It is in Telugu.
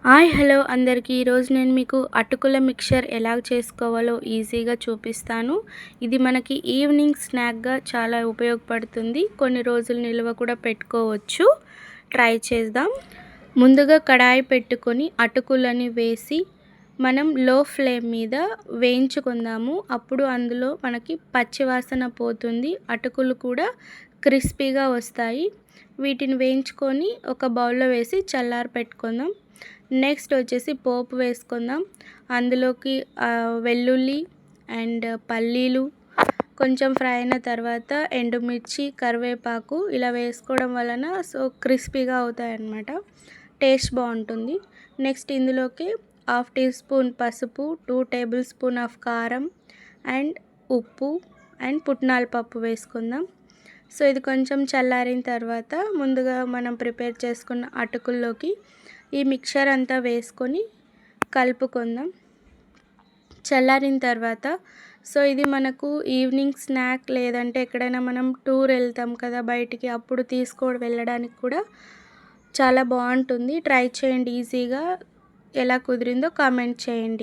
హాయ్ హలో అందరికీ ఈరోజు నేను మీకు అటుకుల మిక్చర్ ఎలా చేసుకోవాలో ఈజీగా చూపిస్తాను. ఇది మనకి ఈవినింగ్ స్నాక్గా చాలా ఉపయోగపడుతుంది. కొన్ని రోజులు నిల్వ కూడా పెట్టుకోవచ్చు. ట్రై చేద్దాం. ముందుగా కడాయి పెట్టుకొని అటుకులని వేసి మనం లో ఫ్లేమ్ మీద వేయించుకుందాము. అప్పుడు అందులో మనకి పచ్చివాసన పోతుంది. అటుకులు కూడా క్రిస్పీగా వస్తాయి. వీటిని వేయించుకొని ఒక బౌల్లో వేసి చల్లారి పెట్టుకుందాం. నెక్స్ట్ వచ్చేసి పోపు వేసుకుందాం. అందులోకి వెల్లుల్లి అండ్ పల్లీలు కొంచెం ఫ్రై అయిన తర్వాత ఎండుమిర్చి, కరివేపాకు ఇలా వేసుకోవడం వలన క్రిస్పీగా అవుతాయి అన్నమాట. టేస్ట్ బాగుంటుంది. నెక్స్ట్ ఇందులోకి 1/2 టీ స్పూన్ పసుపు, 2 టేబుల్ స్పూన్ ఆఫ్ కారం అండ్ ఉప్పు అండ్ పుట్నాల పప్పు వేసుకుందాం. ఇది కొంచెం చల్లారిన తర్వాత ముందుగా మనం ప్రిపేర్ చేసుకున్న అటుకుల్లోకి ఈ మిక్చర్ అంతా వేసుకొని కలుపుకుందాం. చల్లారిన తర్వాత ఇది మనకు ఈవినింగ్ స్నాక్ లేదంటే ఎక్కడైనా మనం టూర్ వెళ్తాం కదా బయటికి, అప్పుడు వెళ్ళడానికి కూడా చాలా బాగుంటుంది. ట్రై చేయండి ఈజీగా. ఎలా కుదిరిందో కామెంట్ చేయండి.